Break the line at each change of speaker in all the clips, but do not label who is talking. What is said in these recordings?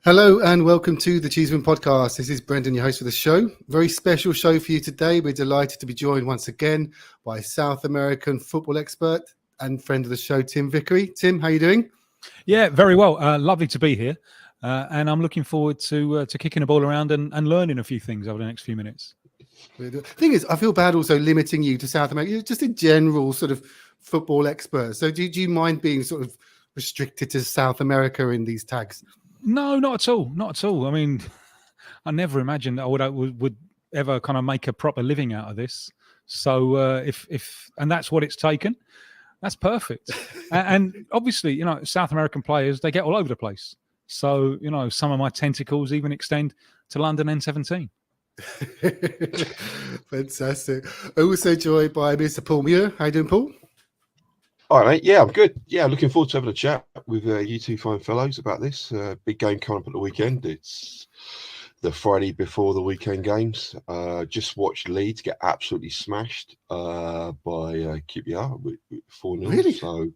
Hello and welcome to the Cheeseman Podcast. This is Brendan, your host for the show. Very special show for you today. We're delighted to be joined once again by South American football expert and friend of the show, Tim Vickery. Tim, how are you doing?
Yeah, very well. Lovely to be here. And I'm looking forward to kicking the ball around and learning a few things over the next few minutes.
The thing is, I feel bad also limiting you to South America, just in general sort of football expert. So do you mind being sort of restricted to South America in these tags?
No, not at all. Not at all. I mean, I never imagined that I would ever kind of make a proper living out of this. So if and that's what it's taken, that's perfect. And obviously, South American players, they get all over the place. So, some of my tentacles even extend to London N17.
Fantastic. Also joined by Mr. Paul Muir. How you doing, Paul?
All right, mate. Yeah, I'm good. Yeah, looking forward to having a chat with you two fine fellows about this big game coming up at the weekend. It's the Friday before the weekend games. Just watched Leeds get absolutely smashed by QPR with 4-0.
Really?
So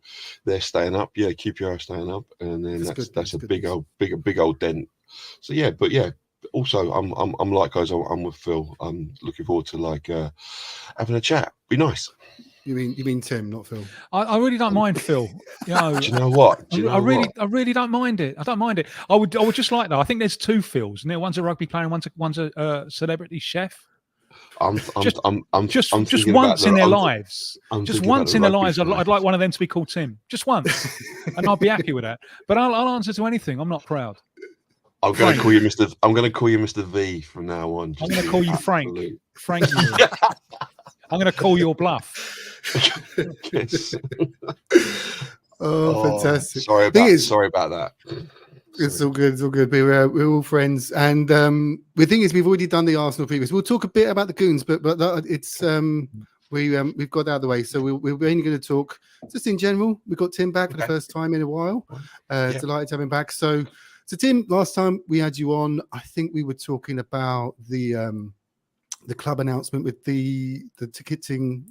they're staying up. Yeah, QPR are staying up, and then that's a big old dent. So yeah, but yeah. Also, I'm like guys. I'm with Phil. I'm looking forward to having a chat. Be nice.
You mean Tim, not Phil?
I really don't mind Phil.
Do you know what?
I really don't mind it. I don't mind it. I would just like that. I think there's two Phils. One's a rugby player and one's a celebrity chef. Just once in their lives. Just once in their lives, I'd like one of them to be called Tim. Just once, and I'll be happy with that. But I'll answer to anything. I'm not proud.
I'm going to call you Mr. I'm going to call you Mr. V from now on.
I'm going to call you Frank. Frank. I'm going to call your bluff.
Yes.
Fantastic.
Sorry about that.
It's all good. It's all good. We're all friends, and the thing is, we've already done the Arsenal previous. We'll talk a bit about the Goons, but it's we've got out of the way, so we're only going to talk just in general. We've got Tim back for the first time in a while. Delighted to have him back. So Tim, last time we had you on, I think we were talking about the club announcement with the ticketing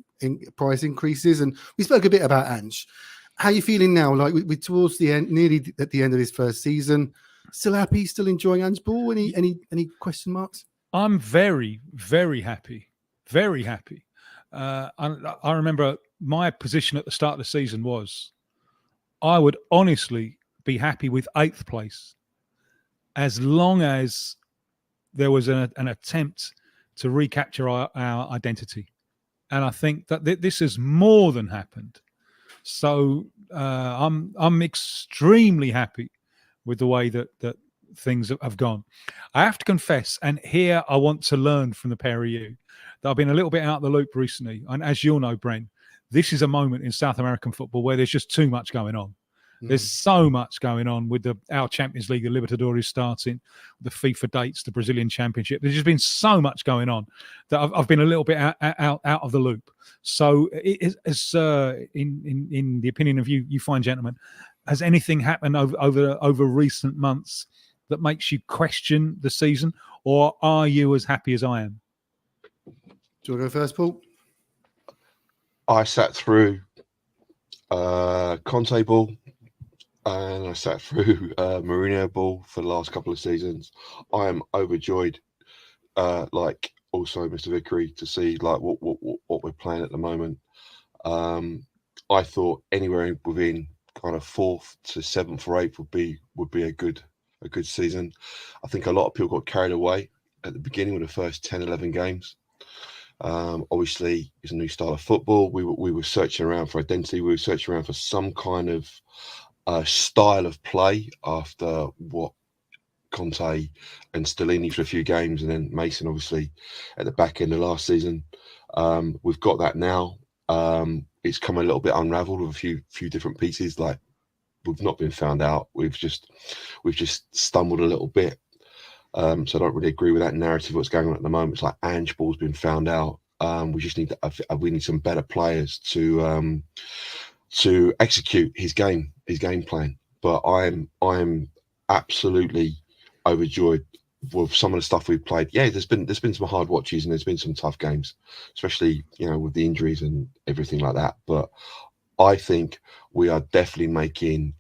price increases, and we spoke a bit about Ange. How are you feeling now? Like we're towards the end, nearly at the end of his first season. Still happy? Still enjoying Ange ball? Any question marks?
I'm very, very happy. Very happy. I remember my position at the start of the season was I would honestly be happy with 8th place as long as there was an attempt to recapture our identity. And I think that this has more than happened. So I'm extremely happy with the way that things have gone. I have to confess, and here I want to learn from the pair of you, that I've been a little bit out of the loop recently. And as you'll know, Brent, this is a moment in South American football where there's just too much going on. There's so much going on with our Champions League, the Libertadores starting, the FIFA dates, the Brazilian Championship. There's just been so much going on that I've been a little bit out of the loop. So, in the opinion of you fine gentlemen, has anything happened over recent months that makes you question the season, or are you as happy as I am?
Do you want to go first, Paul?
I sat through Conte ball. And I sat through Mourinho ball for the last couple of seasons. I am overjoyed, like also Mr. Vickery, to see like what we're playing at the moment. I thought anywhere within kind of 4th to 7th or 8th would be a good season. I think a lot of people got carried away at the beginning with the first 10, 11 games. Obviously, it's a new style of football. We were searching around for identity. We were searching around for some kind of style of play after what Conte and Stellini for a few games, and then Mason obviously at the back end of last season. We've got that now. It's come a little bit unravelled with a few different pieces. Like we've not been found out. We've just stumbled a little bit. So I don't really agree with that narrative. What's going on at the moment? It's like Ange ball's been found out. We just need some better players to execute his game plan. But I'm absolutely overjoyed with some of the stuff we've played. Yeah, there's been some hard watches and there's been some tough games, especially with the injuries and everything like that. But I think we are definitely making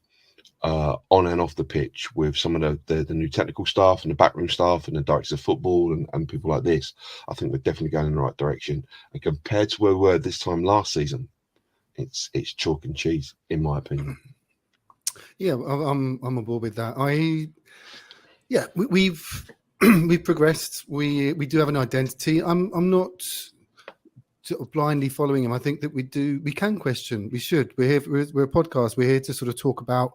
on and off the pitch with some of the new technical staff and the backroom staff and the directors of football and people like this, I think we're definitely going in the right direction. And compared to where we were this time last season, it's chalk and cheese, in my opinion.
Yeah, I'm on board with that. We've we've progressed. We do have an identity. I'm not sort of blindly following him. I think that we can question. We should. We're a podcast. We're here to sort of talk about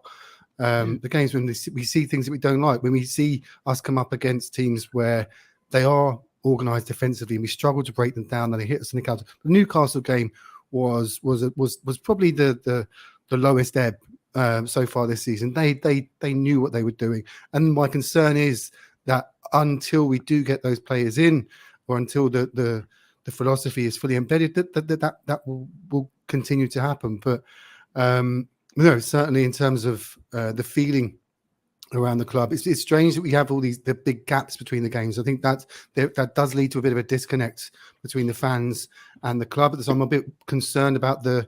the games when we see things that we don't like. When we see us come up against teams where they are organised defensively and we struggle to break them down and they hit us in the counter. The Newcastle game was probably the lowest ebb so far this season. They knew what they were doing, and my concern is that until we do get those players in, or until the philosophy is fully embedded, that will continue to happen. But no, certainly in terms of the feeling around the club, it's strange that we have all the big gaps between the games. I think that does lead to a bit of a disconnect between the fans and the club. So I'm a bit concerned about the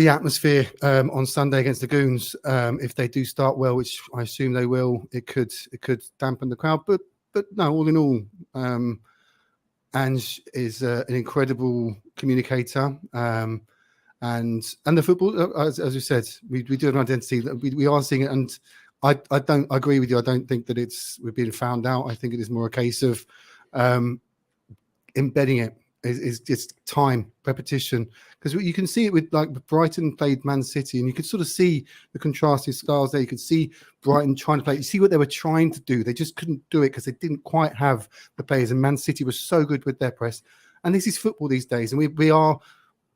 atmosphere on Sunday against the Goons. If they do start well, which I assume they will, it could dampen the crowd. But no, all in all, Ange is an incredible communicator. And the football, as we said, we do have an identity. We are seeing it, and I agree with you. I don't think that we're being found out. I think it is more a case of embedding it. Is just time, repetition, because you can see it with like Brighton played Man City, and you could sort of see the contrasting styles there. You could see Brighton trying to play. You see what they were trying to do. They just couldn't do it because they didn't quite have the players. And Man City was so good with their press. And this is football these days, and we are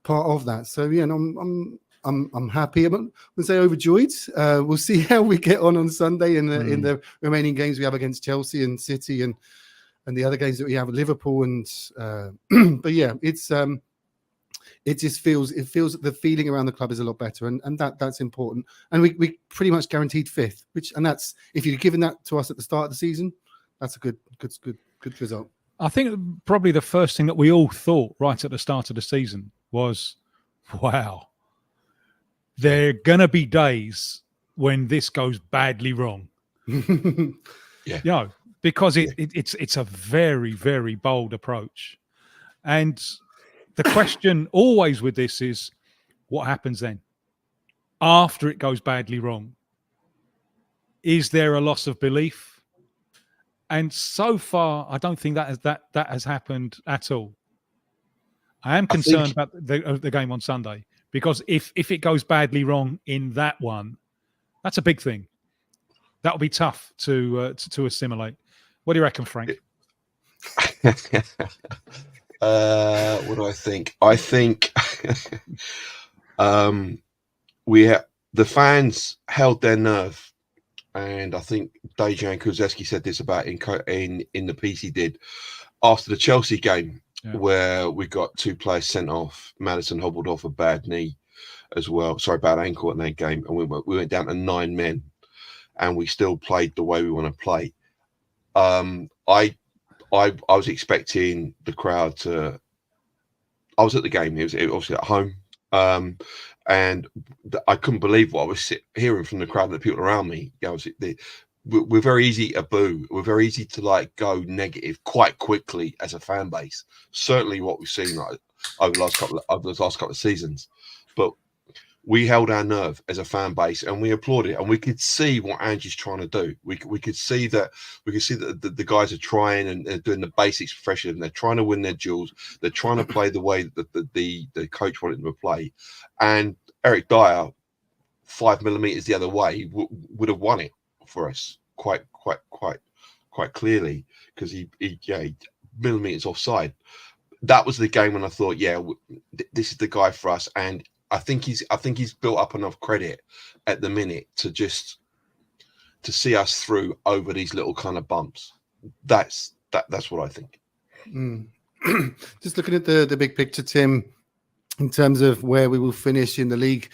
part of that. So yeah, and I'm happy. I'm going to say overjoyed. We'll see how we get on Sunday in the remaining games we have against Chelsea and City and the other games that we have with Liverpool. And but yeah, it just feels that the feeling around the club is a lot better, and that's important. And we pretty much guaranteed fifth, and that's, if you'd given that to us at the start of the season, that's a good result.
I think probably the first thing that we all thought right at the start of the season was, wow, there are going to be days when this goes badly wrong.
Yeah.
Because it's a very, very bold approach. And the question always with this is, what happens then? After it goes badly wrong, is there a loss of belief? And so far, I don't think that has happened at all. I am concerned about the game on Sunday, because if it goes badly wrong in that one, that's a big thing. That'll be tough to assimilate. What do you reckon, Frank?
What do I think? I think the fans held their nerve, and I think Dejan Kuzeski said this about in the piece he did after the Chelsea game, where we got 2 players sent off. Maddison hobbled off a bad knee as well. Sorry, bad ankle in that game, and we went down to 9 men, and we still played the way we want to play. I was expecting the crowd to. I was at the game. It was obviously at home, and I couldn't believe what I was hearing from the crowd and the people around me. We're very easy to boo. We're very easy to go negative quite quickly as a fan base. Certainly, what we've seen over the last couple of seasons, but we held our nerve as a fan base, and we applauded it, and we could see what Angie's trying to do. We could see that the guys are trying and they're doing the basics professionally, and they're trying to win their duels. They're trying to play the way that the coach wanted them to play. And Eric Dyer, 5 millimeters the other way, would have won it for us quite clearly, because he millimeters offside. That was the game when I thought, this is the guy for us. And I think he's built up enough credit at the minute to see us through over these little kind of bumps. That's what I think.
Just looking at the big picture, Tim, in terms of where we will finish in the league,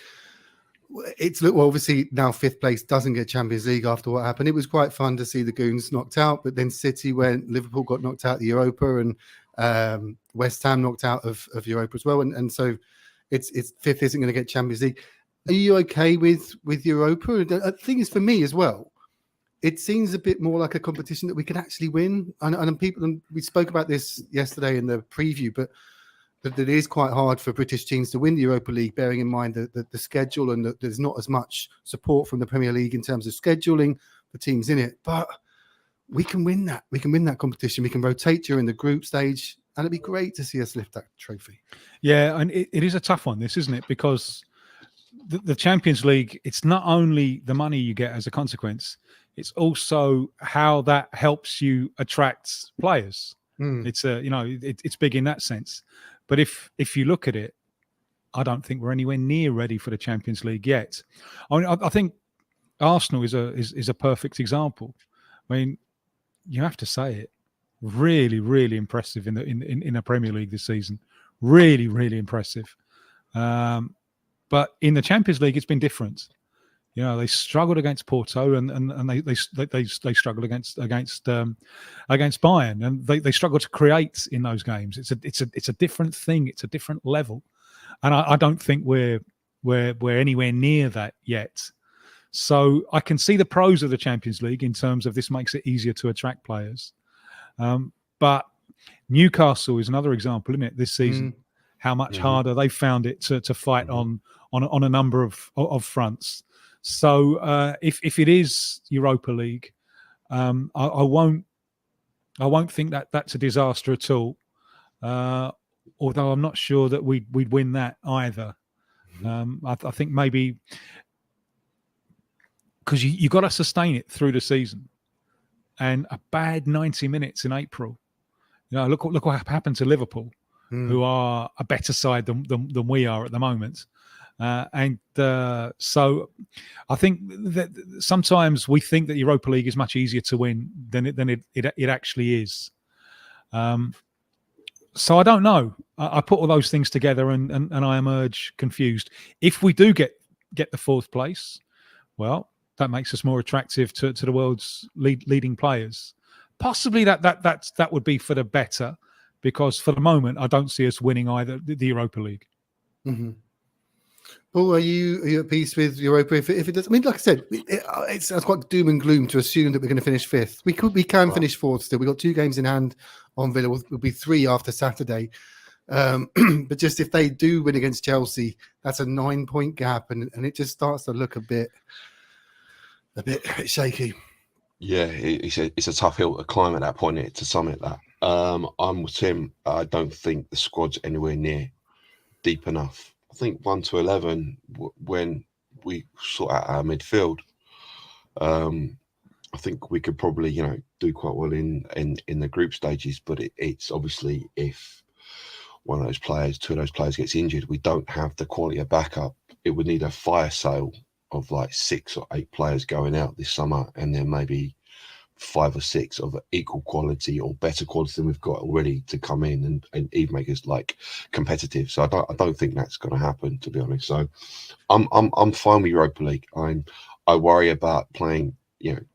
obviously now 5th place doesn't get Champions League after what happened. It was quite fun to see the Goons knocked out, but then City went, Liverpool got knocked out of the Europa, and West Ham knocked out of Europa as well, and so it's 5th isn't going to get Champions League. Are you okay with Europa? The thing is, for me as well, it seems a bit more like a competition that we can actually win. And people, and we spoke about this yesterday in the preview, but that it is quite hard for British teams to win the Europa League, bearing in mind that the schedule and that there's not as much support from the Premier League in terms of scheduling for teams in it. But we can win that. We can win that competition. We can rotate during the group stage, and it'd be great to see us lift that trophy.
Yeah, and it is a tough one, this, isn't it? Because the Champions League, it's not only the money you get as a consequence, it's also how that helps you attract players. It's it's big in that sense. But if you look at it, I don't think we're anywhere near ready for the Champions League yet. I mean, I think Arsenal is a perfect example. I mean, you have to say it. Really, really impressive in the Premier League this season. Really, really impressive. But in the Champions League, it's been different. You know, they struggled against Porto, and they struggled against Bayern, and they struggled to create in those games. It's a different thing. It's a different level, and I don't think we're anywhere near that yet. So I can see the pros of the Champions League in terms of this makes it easier to attract players. But Newcastle is another example, isn't it? This season, how much harder they found it to fight on a number of fronts. So if it is Europa League, I won't think that that's a disaster at all. Although I'm not sure that we'd win that either. I think maybe because you got to sustain it through the season, and a bad 90 minutes in April. You know, look what happened to Liverpool, who are a better side than we are at the moment. So I think that sometimes we think that Europa League is much easier to win than it actually is. So I don't know. I put all those things together and I emerge confused. If we do get the fourth place, well, that makes us more attractive to the world's leading players. Possibly that would be for the better, because for the moment I don't see us winning either the Europa League.
Mm-hmm. Paul, are you at peace with Europa if it does? I mean, like I said, it's quite doom and gloom to assume that we're going to finish fifth. We can finish fourth still. We've got 2 games in hand on Villa. We'll be 3 after Saturday. But just if they do win against Chelsea, that's a 9-point gap, and it just starts to look a bit shaky.
Yeah, it's a tough hill to climb at that point, to summit that. I'm with Tim. I don't think the squad's anywhere near deep enough. I think 1 to 11 when we sort out our midfield, I think we could probably do quite well in the group stages. But it's obviously if one of those players, 2 of those players gets injured, we don't have the quality of backup. It would need a fire sale of like 6 or 8 players going out this summer, and then maybe 5 or 6 of equal quality or better quality than we've got already to come in and even make us like competitive. So I don't think that's going to happen, to be honest. So I'm fine with Europa League. I worry about playing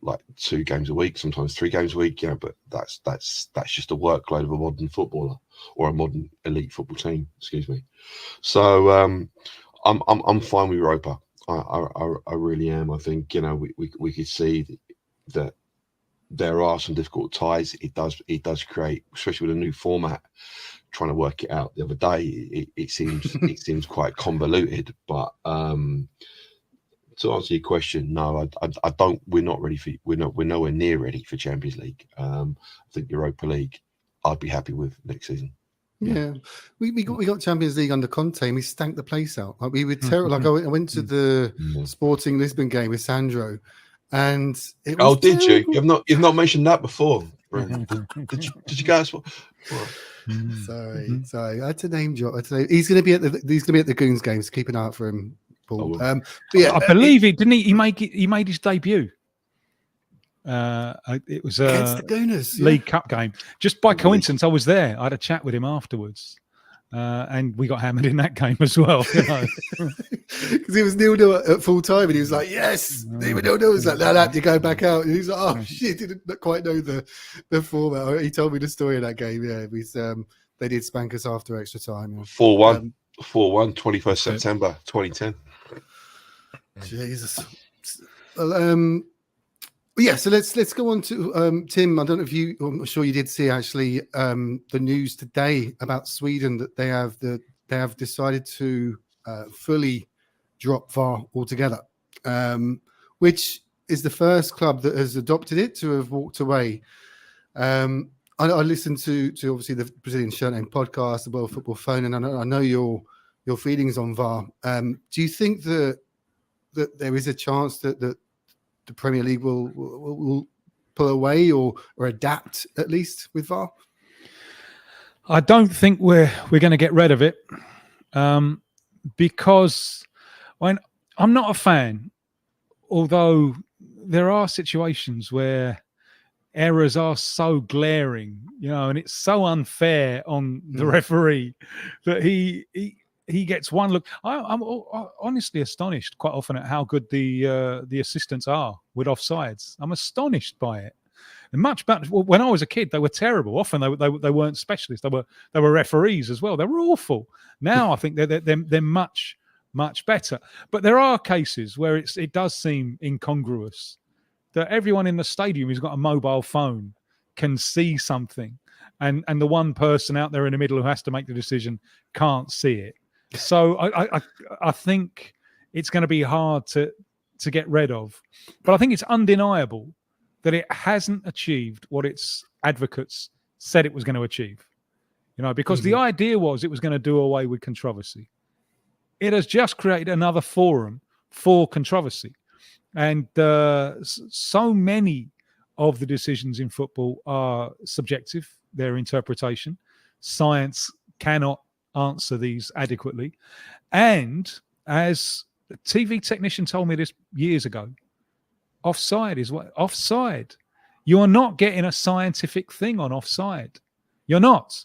like 2 games a week, sometimes 3 games a week. But that's just a workload of a modern footballer or a modern elite football team. Excuse me. So I'm fine with Europa. I really am. I think we could see that there are some difficult ties. It does create, especially with a new format. Trying to work it out the other day, it seems quite convoluted. But to answer your question, no, I don't. We're not ready for. We're nowhere near ready for Champions League. I think Europa League, I'd be happy with next season.
Yeah, we got Champions League under Conte, and we stank the place out. Like we were terrible. Like I went to the Sporting Lisbon game with Sandro, and it was
did
terrible.
you? You've not mentioned that before. Did you guys?
Sorry. I had to name drop. He's going to be at the Goons games. Keep an eye out for him, Paul.
Oh,
I believe it. Didn't he? He made his debut. It was
against the Gooners
League Cup game. Just by coincidence, I was there. I had a chat with him afterwards, and we got hammered in that game as well.
Because he was 0-0 at full time, and he was like, "Yes, they were 0-0." He was like, "No, you go back out." And he's like, "Oh shit!" Didn't quite know the format. He told me the story of that game. Yeah, they did spank us after extra time.
4-1, 21st September 2010.
Jesus. Well, yeah, so let's go on to Tim. I don't know if I'm sure you did see actually the news today about Sweden that they have decided to fully drop VAR altogether, which is the first club that has adopted it to have walked away. I listened to obviously the Brazilian Showtime podcast, the World Football Phone, and I know your feelings on VAR. Do you think that there is a chance that the Premier League will pull away or adapt at least with VAR?
I don't think we're going to get rid of it because I'm not a fan, although there are situations where errors are so glaring, and it's so unfair on the referee that he gets one look. I'm honestly astonished quite often at how good the assistants are with offsides. I'm astonished by it. And much better. When I was a kid, they were terrible. Often they weren't specialists. They were referees as well. They were awful. Now I think they're much better. But there are cases where it does seem incongruous that everyone in the stadium who's got a mobile phone can see something, and the one person out there in the middle who has to make the decision can't see it. So I think it's going to be hard to get rid of. But I think it's undeniable that it hasn't achieved what its advocates said it was going to achieve. Because the idea was it was going to do away with controversy. It has just created another forum for controversy. And so many of the decisions in football are subjective, their interpretation. Science cannot answer these adequately. And as a TV technician told me this years ago, offside is what? Offside. You're not getting a scientific thing on offside. You're not.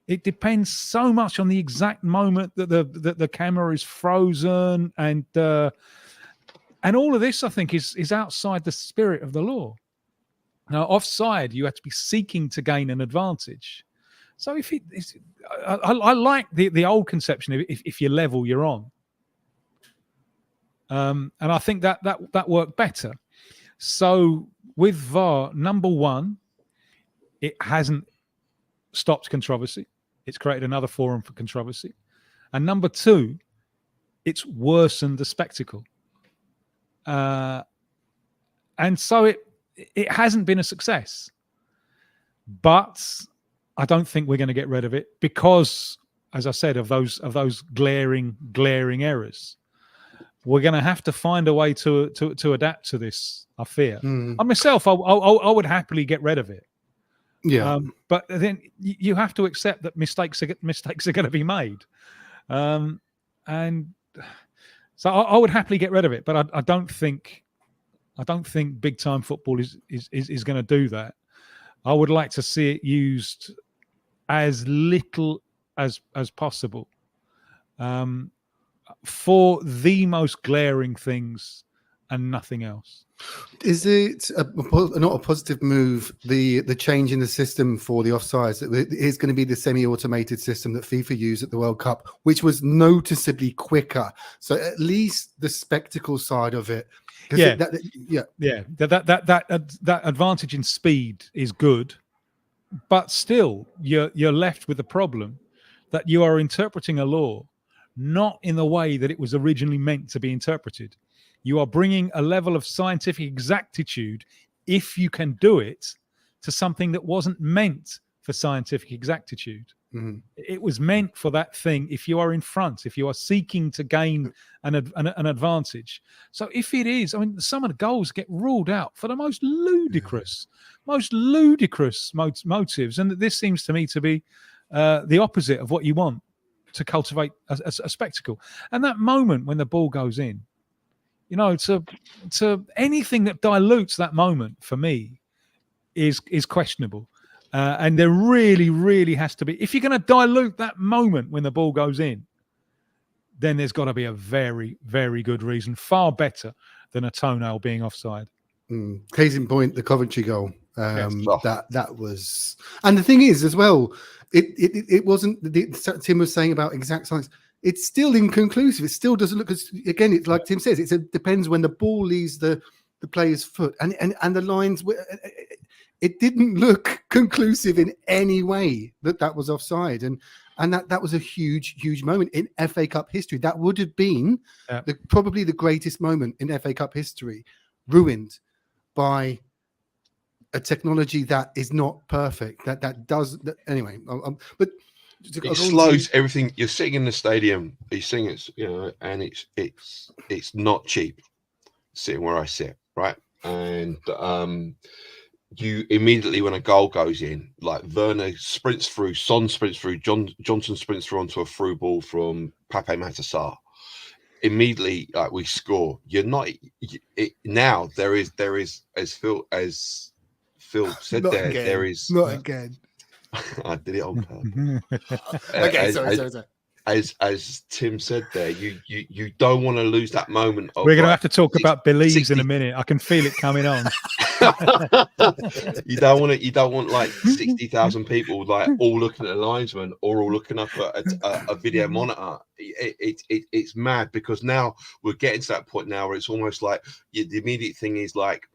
It depends so much on the exact moment that the camera is frozen, and all of this, I think, is outside the spirit of the law. Now, offside, you have to be seeking to gain an advantage. So I like the old conception of if you're level, you're on. And I think that worked better. So with VAR, number one, it hasn't stopped controversy. It's created another forum for controversy. And number two, it's worsened the spectacle. And so it hasn't been a success. But I don't think we're going to get rid of it because, as I said, of those glaring errors. We're going to have to find a way to adapt to this, I fear. I myself, I would happily get rid of it.
Yeah.
But then you have to accept that mistakes are going to be made. And so I would happily get rid of it, but I don't think big time football is going to do that. I would like to see it used as little as possible for the most glaring things and nothing else.
Is it not a positive move, the change in the system for the offsides? It is going to be the semi-automated system that FIFA used at the World Cup, which was noticeably quicker. So at least the spectacle side of it.
Yeah. That advantage in speed is good, but still you're left with the problem that you are interpreting a law not in the way that it was originally meant to be interpreted. You are bringing a level of scientific exactitude, if you can do it, to something that wasn't meant for scientific exactitude. Mm-hmm. It was meant for that thing if you are in front, if you are seeking to gain an advantage. So if it is, I mean, some of the goals get ruled out for the most ludicrous motives. And this seems to me to be the opposite of what you want to cultivate a spectacle. And that moment when the ball goes in, to anything that dilutes that moment for me is questionable. And there really, really has to be, if you're going to dilute that moment when the ball goes in, then there's got to be a very, very good reason, far better than a toenail being offside.
Case in point, the Coventry goal.
Yes.
That was, and the thing is as well, it wasn't. Tim was saying about exact science. it's still inconclusive. It still doesn't look as, again, it's like Tim says, it depends when the ball leaves the player's foot, and the lines were, it didn't look conclusive in any way that was offside, and that was a huge moment in FA Cup history. That would have been probably the greatest moment in FA Cup history, ruined by a technology that is not perfect. Anyway. But
it slows everything. You're sitting in the stadium. You're seeing it, and it's not cheap. Sitting where I sit, right, and you immediately, when a goal goes in, like Werner sprints through, Son sprints through, Johnson sprints through onto a through ball from Pape Matar. Immediately, like, we score. You're not now. There is as Phil said
not
there.
Again.
There is
not again.
I did it on purpose.
Okay, sorry.
As Tim said there, you don't want to lose that moment.
We're going to have to talk about Belize in a minute. I can feel it coming on.
You don't want like 60,000 people like all looking at the linesman or all looking up at a video monitor. It's mad, because now we're getting to that point now where it's almost like the immediate thing is like,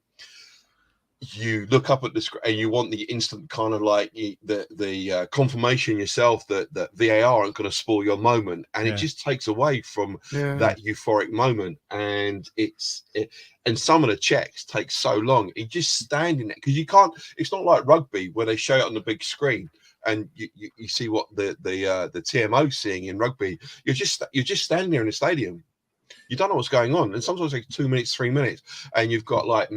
you look up at the screen and you want the instant kind of like the confirmation yourself that VAR aren't going to spoil your moment, and it just takes away from that euphoric moment. And and some of the checks take so long. You just standing there because you can't. It's not like rugby where they show it on the big screen and you see what the TMO's seeing in rugby. You're just standing there in the stadium. You don't know what's going on, and sometimes it's like 2 minutes, 3 minutes, and you've got like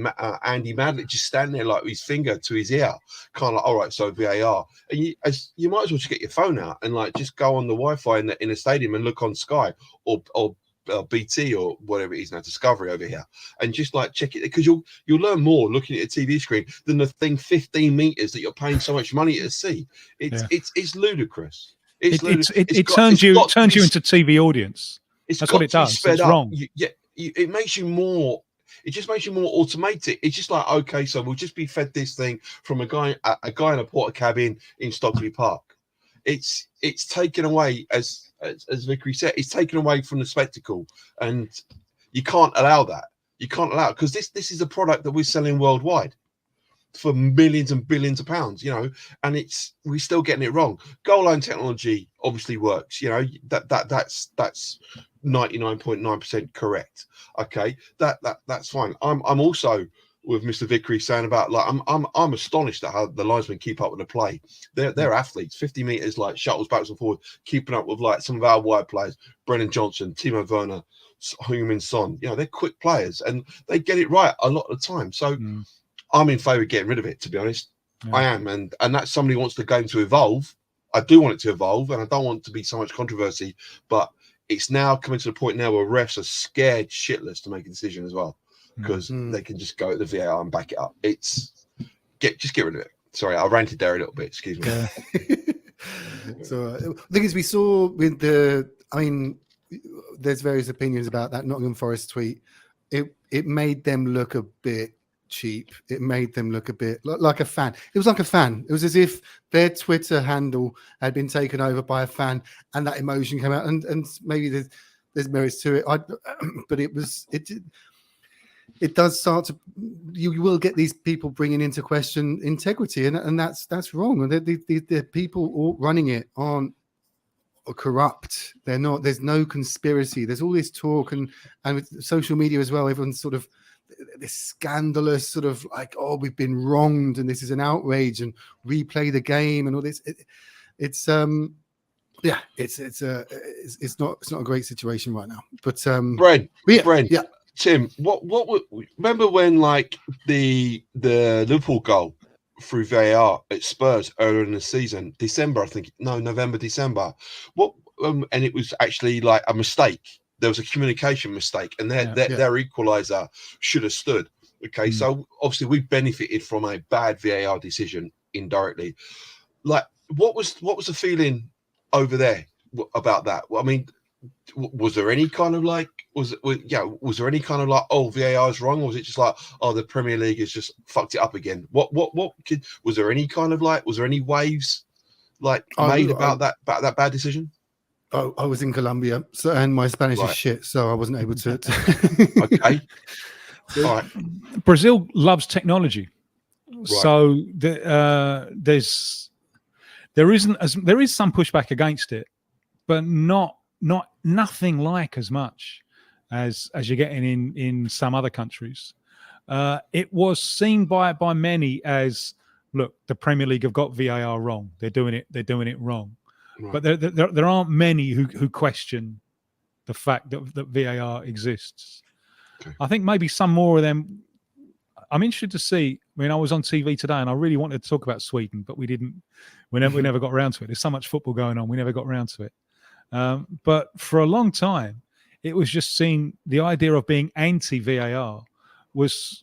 Andy Madlett just standing there, like with his finger to his ear, kind of like, all right, so VAR, and you might as well just get your phone out and like just go on the Wi-Fi in the stadium and look on Sky or BT or whatever it is now, Discovery over here, and just like check it, because you'll learn more looking at a TV screen than the thing 15 meters that you're paying so much money to see. It's ludicrous.
It turns you into TV audience. That's what it does. It's wrong.
It makes you more. It just makes you more automated. It's just like, okay, so we'll just be fed this thing from a guy in a porter cabin in Stockley Park. It's taken away, as Vickery said, it's taken away from the spectacle, and you can't allow that. You can't allow it, because this is a product that we're selling worldwide for millions and billions of pounds, and we're still getting it wrong. Goal line technology obviously works, that's 99.9% correct. Okay, that's fine. I'm also with Mr. Vickery saying about, like, I'm astonished at how the linesmen keep up with the play. They're athletes, 50 meters, like shuttles backwards and forwards, keeping up with like some of our wide players, Brennan Johnson, Timo Werner, Heung-min Son. They're quick players and they get it right a lot of the time. So I'm in favour of getting rid of it, to be honest. I am, and that's somebody who wants the game to evolve. I do want it to evolve, and I don't want it to be so much controversy, but it's now coming to the point now where refs are scared shitless to make a decision as well, because they can just go at the VAR and back it up. Just get rid of it. Sorry, I ranted there a little bit. Excuse me.
Yeah. So the thing is, we saw with there's various opinions about that Nottingham Forest tweet. It made them look a bit cheap. It made them look a bit like a fan. It was like a fan. It was as if their Twitter handle had been taken over by a fan, and that emotion came out. And maybe there's merits to it. But it does start to. You will get these people bringing into question integrity, and that's wrong. And the people all running it aren't corrupt. They're not. There's no conspiracy. There's all this talk and with social media as well. Everyone's sort of this scandalous sort of like, oh, we've been wronged and this is an outrage and replay the game and all this. It's not a great situation right now. But
Brent, Tim, what remember when like the Liverpool goal through VAR at Spurs earlier in the season, November, December, and it was actually like a mistake. There was a communication mistake, and their equaliser should have stood. Okay, so obviously we benefited from a bad VAR decision indirectly. Like, what was the feeling over there about that? Well, I mean, was there any kind of like, was there any kind of like, oh, VAR is wrong, or was it just like, oh, the Premier League has just fucked it up again? Was there any kind of like, was there any waves like made about that bad decision?
I was in Colombia, so and my Spanish is
Right.
shit, so I wasn't able to.
Okay. All right.
Brazil loves technology,
Right.
so there is some pushback against it, but nothing like as much as you're getting in some other countries. It was seen by many as, look, the Premier League have got VAR wrong. They're doing it wrong.
Right.
But there aren't many who question the fact that VAR exists.
Okay.
I think maybe some more of them. I'm interested to see. I mean, I was on TV today, and I really wanted to talk about Sweden, but we didn't. We never got around to it. There's so much football going on. We never got around to it. But for a long time, it was just seen. The idea of being anti-VAR was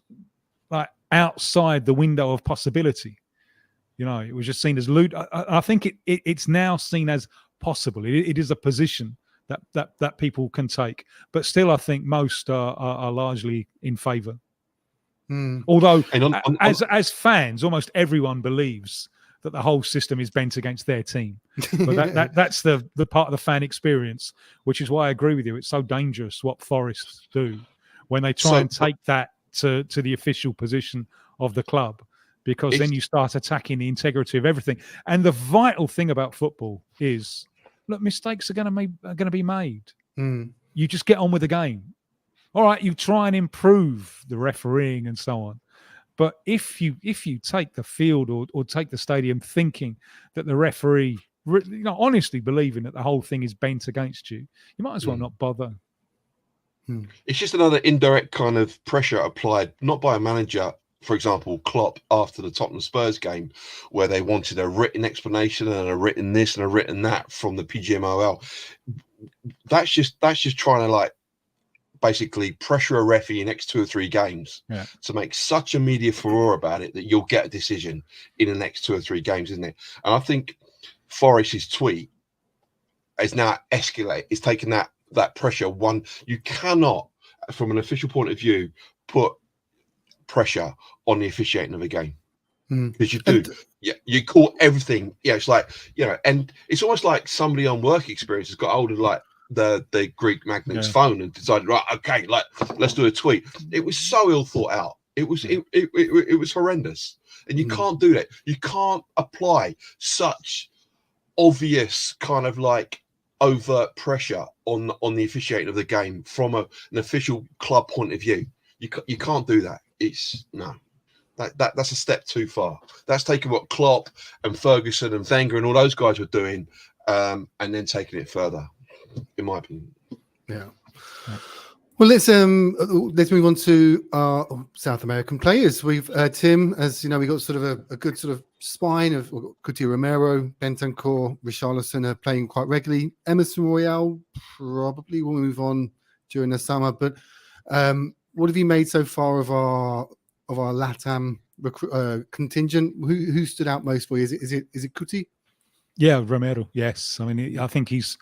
like outside the window of possibility. You know, it was just seen as lewd. I think it's now seen as possible. It is a position that people can take, but still, I think most are largely in favour. Although, as fans, almost everyone believes that the whole system is bent against their team. But that's the part of the fan experience, which is why I agree with you. It's so dangerous what Forest do when they try and take that to the official position of the club, because then you start attacking the integrity of everything. And the vital thing about football is, look, mistakes are going to be made. You just get on with the game. All right, you try and improve the refereeing and so on. But if you take the field or take the stadium thinking that the referee, honestly believing that the whole thing is bent against you, you might as well not bother.
It's just another indirect kind of pressure applied, not by a manager, for example, Klopp after the Tottenham Spurs game, where they wanted a written explanation and a written this and a written that from the PGMOL. That's just trying to like basically pressure a referee in the next 2 or 3 games to make such a media furore about it that you'll get a decision in the next 2 or 3 games, isn't it? And I think Forest's tweet is now escalate. It's taken that pressure. One, you cannot, from an official point of view, put pressure on the officiating of a game, because you do. You call everything. Yeah, it's like, and it's almost like somebody on work experience has got hold of like the Greek magnate's phone and decided, right, okay, let's do a tweet. It was so ill thought out. It was horrendous, and you can't do that. You can't apply such obvious kind of like overt pressure on the officiating of the game from an official club point of view. You can't do that. It's no. That's a step too far. That's taking what Klopp and Ferguson and Wenger and all those guys were doing, and then taking it further, in my opinion. Yeah.
Well, let's move on to our South American players. We've Tim, as you know, we got sort of a good sort of spine of Coutinho Romero, Bentancur, Richarlison are playing quite regularly. Emerson Royale probably will move on during the summer. But what have you made so far of our LATAM contingent? Who stood out most for you? Is it Kuti?
Yeah, Romero. Yes, I mean I think he's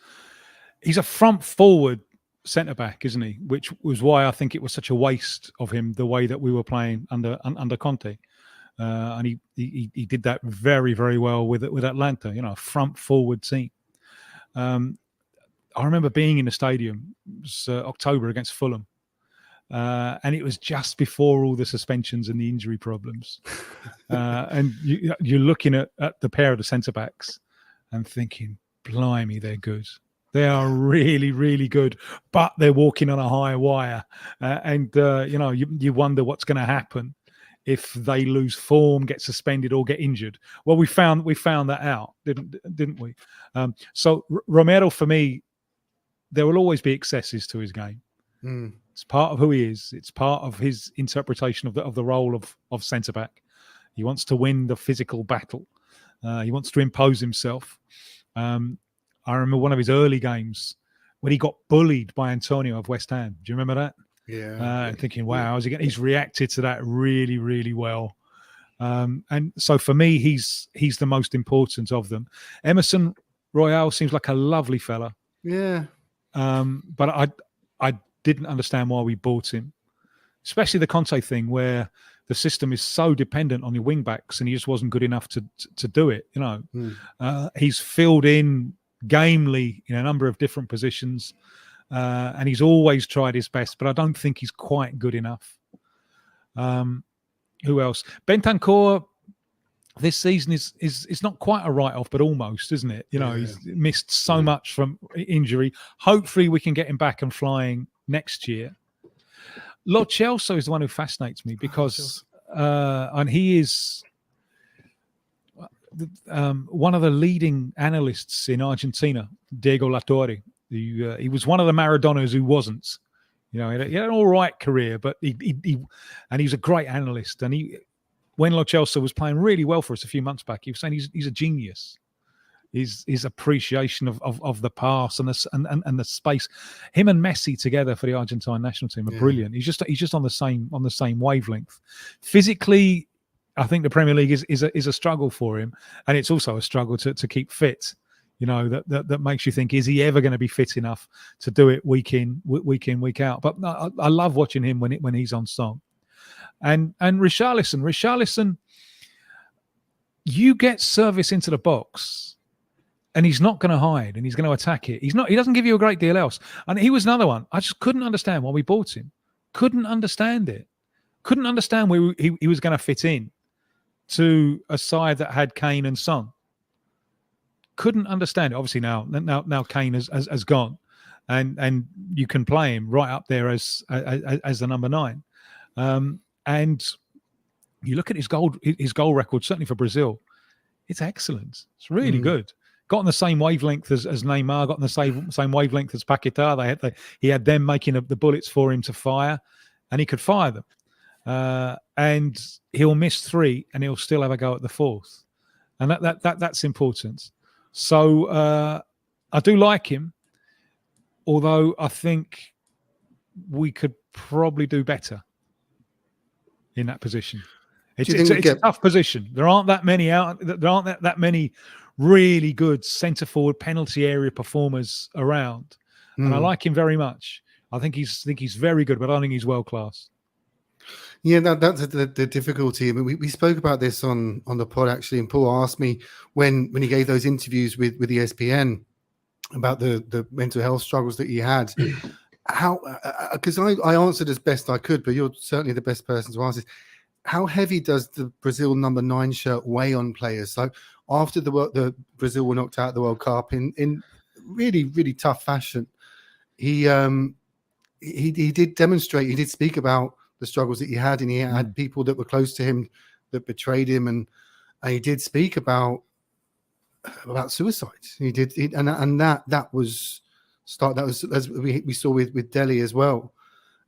a front forward centre back, isn't he? Which was why I think it was such a waste of him the way that we were playing under Conte, and he did that very, very well with Atlanta. A front forward team. I remember being in the stadium. It was October against Fulham. And it was just before all the suspensions and the injury problems. And you're looking at the pair of the centre-backs and thinking, blimey, they're good. They are really, really good, but they're walking on a high wire. You wonder what's going to happen if they lose form, get suspended or get injured. Well, we found that out, didn't we? So Romero, for me, there will always be excesses to his game. It's part of who he is. It's part of his interpretation of the role of centre back. He wants to win the physical battle. He wants to impose himself. I remember one of his early games when he got bullied by Antonio of West Ham. Do you remember that?
Yeah.
Thinking, wow, he's reacted to that really, really well. And so for me, he's the most important of them. Emerson Royale seems like a lovely fella.
Yeah.
But I didn't understand why we bought him, especially the Conte thing where the system is so dependent on your wing backs and he just wasn't good enough to do it. He's filled in gamely in a number of different positions, and he's always tried his best, but I don't think he's quite good enough. Who else? Bentancur this season is not quite a write-off, but almost, isn't it? You know, he's missed so much from injury. Hopefully we can get him back and flying next year. Lo Celso is the one who fascinates me because and he is one of the leading analysts in Argentina, Diego Latorre. He was one of the Maradonas who wasn't. You know, he had an all right career, but he's a great analyst. And when Lo Celso was playing really well for us a few months back, he was saying he's a genius. His appreciation of the pass and the space. Him and Messi together for the Argentine national team are brilliant. He's just on the same wavelength. Physically, I think the Premier League is a struggle for him, and it's also a struggle to keep fit. You know, that makes you think, is he ever going to be fit enough to do it week in, week out? But I love watching him when he's on song. And Richarlison, you get service into the box, and he's not going to hide, and he's going to attack it. He doesn't give you a great deal else. And he was another one. I just couldn't understand why we bought him. Couldn't understand it. Couldn't understand where he was going to fit in to a side that had Kane and Son. Couldn't understand it. Obviously now Kane has gone, and you can play him right up there as the number 9. And you look at his goal record, certainly for Brazil, it's excellent. It's really good. Got on the same wavelength as Neymar. Got on the same wavelength as Paquetá. He had them making the bullets for him to fire, and he could fire them. And he'll miss 3, and he'll still have a go at the 4th, and that's important. So I do like him, although I think we could probably do better in that position. It's a tough position. There aren't that many that many really good centre forward penalty area performers around, and I like him very much. I think he's very good, but I don't think he's world class.
Yeah, that's the difficulty. I mean, we spoke about this on the pod actually, and Paul asked me when he gave those interviews with ESPN about the mental health struggles that he had. How, because I answered as best I could, but you're certainly the best person to answer this. How heavy does the Brazil number 9 shirt weigh on players? So after the Brazil were knocked out of the World Cup in really, really tough fashion, he did demonstrate. He did speak about the struggles that he had, and he had people that were close to him that betrayed him, and he did speak about suicide. He did, and that was as we saw with Delhi as well.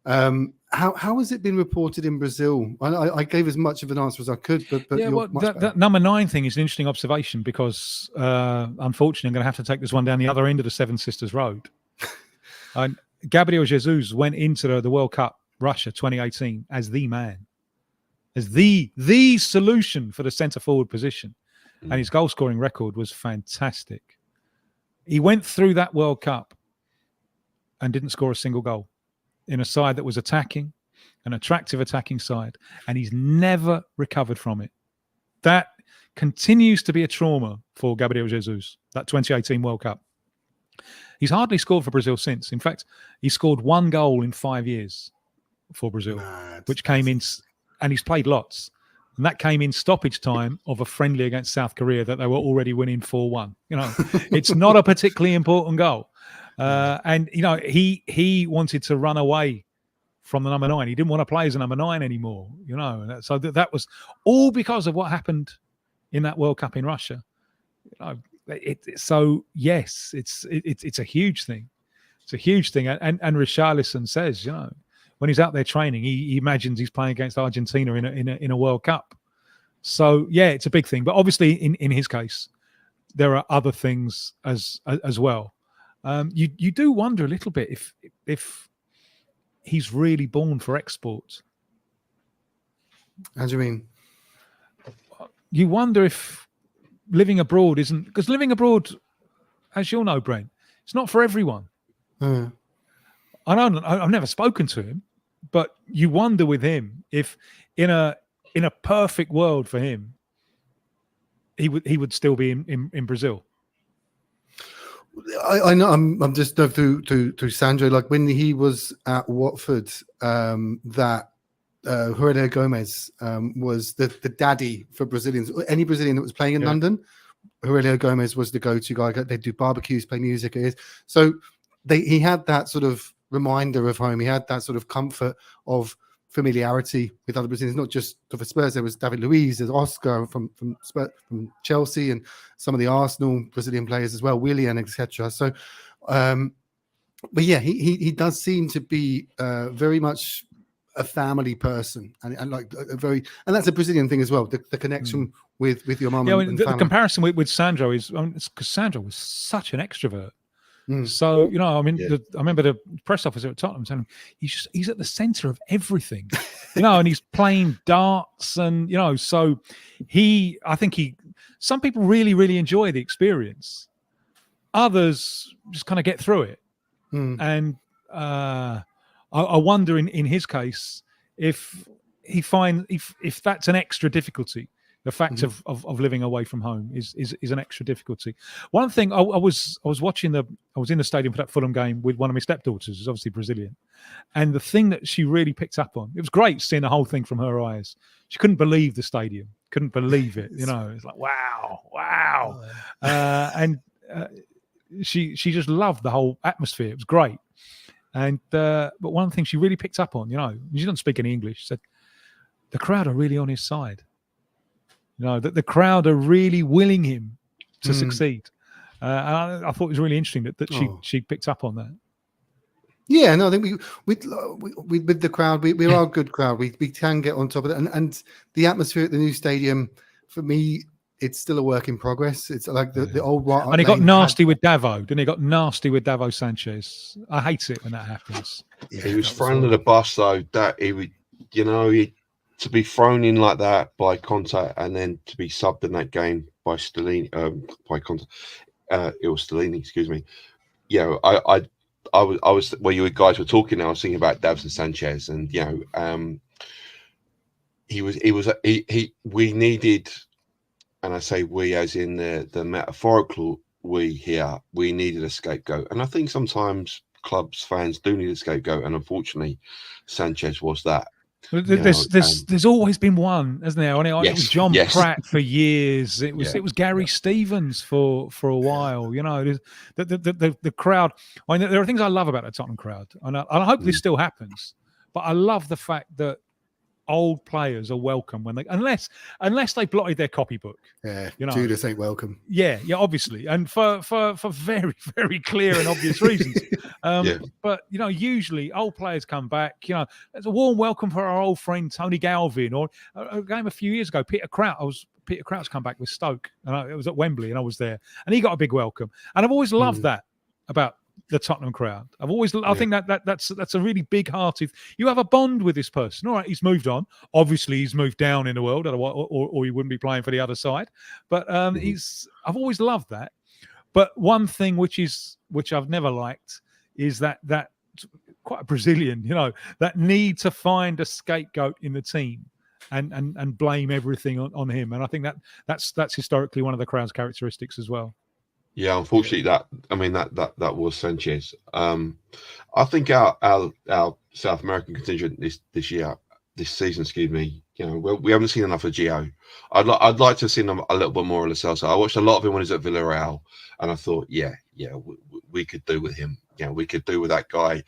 How has it been reported in Brazil? I gave as much of an answer as I could, but
yeah, well, that number 9 thing is an interesting observation because unfortunately I'm going to have to take this one down the other end of the Seven Sisters Road. And Gabriel Jesus went into the World Cup Russia 2018 as the man, as the solution for the centre forward position, and his goal scoring record was fantastic. He went through that World Cup and didn't score a single goal in a side that was attacking, an attractive attacking side, and he's never recovered from it. That continues to be a trauma for Gabriel Jesus, that 2018 World Cup. He's hardly scored for Brazil since. In fact, he scored 1 goal in 5 years for Brazil, which came in, and he's played lots. And that came in stoppage time of a friendly against South Korea that they were already winning 4-1. You know, it's not a particularly important goal. And, you know, he wanted to run away from the number 9. He didn't want to play as a number 9 anymore, you know. So that was all because of what happened in that World Cup in Russia. You know, so, yes, it's a huge thing. It's a huge thing. And Richarlison says, you know, when he's out there training, he imagines he's playing against Argentina in a World Cup. So, yeah, it's a big thing. But obviously, in his case, there are other things as well. You do wonder a little bit if he's really born for export.
How do you mean?
You wonder if living abroad isn't, because living abroad, as you'll know, Brent, it's not for everyone. I've never spoken to him, but you wonder with him if in a perfect world for him, he would still be in Brazil.
I know. I'm just through Sandro. Like when he was at Watford, that Herrera Gomez was the daddy for Brazilians. Any Brazilian that was playing in London, Herrera Gomez was the go-to guy. They'd do barbecues, play music. So he had that sort of reminder of home. He had that sort of comfort of familiarity with other Brazilians, not just for Spurs. There was David Luiz, there's Oscar from Chelsea, and some of the Arsenal Brazilian players as well, Willian, etc. So, but yeah, he does seem to be very much a family person, and like a very, and that's a Brazilian thing as well. The connection with your mum and
the
family.
comparison with Sandro is because Sandro was such an extrovert. So, you know, I mean, I remember the press officer at Tottenham telling me he's at the centre of everything, you know, and he's playing darts and, you know, so some people really, really enjoy the experience. Others just kind of get through it. And I wonder in his case, if that's an extra difficulty. The fact of living away from home is an extra difficulty. One thing I was in the stadium for that Fulham game with one of my stepdaughters, who's obviously Brazilian, and the thing that she really picked up on, it was great seeing the whole thing from her eyes. She couldn't believe the stadium, couldn't believe it. You know, it's like wow, and she just loved the whole atmosphere. It was great, and but one thing she really picked up on, you know, she doesn't speak any English, said the crowd are really on his side. You know, that the crowd are really willing him to succeed. And I thought it was really interesting that she picked up on that.
Yeah, no, I think we with the crowd, we are a good crowd. We can get on top of it, and the atmosphere at the new stadium, for me, it's still a work in progress. It's like the old one.
And he got nasty with Davo, didn't he? Got nasty with Davo Sanchez. I hate it when that happens.
Yeah, he was thrown to the bus though. That he would, you know, to be thrown in like that by contact and then to be subbed in that game by Stellini, by contact, it was Stellini, excuse me. Yeah, I was where you guys were talking. I was thinking about Davison Sanchez, and you know, we needed, and I say we as in the metaphorical we here, we needed a scapegoat, and I think sometimes clubs fans do need a scapegoat, and unfortunately, Sanchez was that.
There's always been one, hasn't there? It was John Pratt for years. It was Gary Stevens for a while. You know, the crowd. I mean, there are things I love about the Tottenham crowd, and I hope this still happens. But I love the fact that old players are welcome when unless they blotted their copybook.
Yeah,
you know,
Judas ain't welcome.
Yeah, obviously, and for very, very clear and obvious reasons. But you know, usually old players come back. You know, there's a warm welcome for our old friend Tony Galvin, or a game a few years ago, Peter Crouch come back with Stoke, and it was at Wembley, and I was there, and he got a big welcome. And I've always loved that about the Tottenham crowd. I think that's a really big-hearted. You have a bond with this person. All right, he's moved on. Obviously, he's moved down in the world, or he wouldn't be playing for the other side. But I've always loved that. But one thing which I've never liked is that quite a Brazilian, you know, that need to find a scapegoat in the team and blame everything on him. And I think that's historically one of the crowd's characteristics as well.
Yeah, unfortunately, that was Sanchez. I think our South American contingent this season, excuse me, you know, we haven't seen enough of Gio. I'd like to have seen a little bit more of Lo Celso. I watched a lot of him when he was at Villarreal, and I thought, we could do with him. Yeah, we could do with that guy.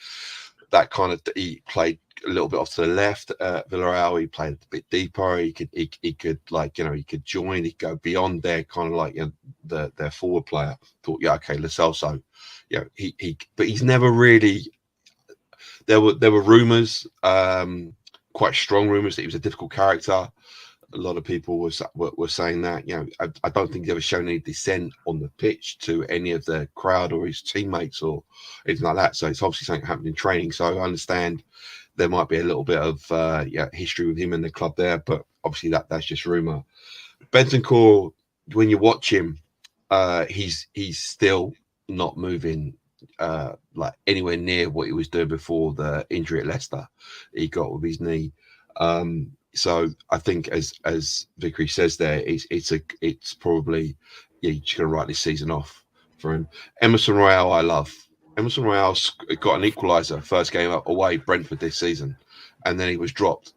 That kind of, he played a little bit off to the left at Villarreal. He played a bit deeper. He could like, you know, he could join. He could go beyond their kind of like, you know, their forward player. Thought, okay, Lo Celso, yeah, but he's never really. There were rumours, quite strong rumours that he was a difficult character. A lot of people were saying that. You know, I don't think he's ever shown any dissent on the pitch to any of the crowd or his teammates or anything like that. So it's obviously something happened in training. So I understand there might be a little bit of history with him and the club there, but obviously that's just rumour. Bentancur, when you watch him, he's still not moving like anywhere near what he was doing before the injury at Leicester he got with his knee. So I think, as Vickery says there, it's probably you're just going to write this season off for him. Emerson Royale, I love. Emerson Royale got an equaliser first game up away Brentford this season, and then he was dropped,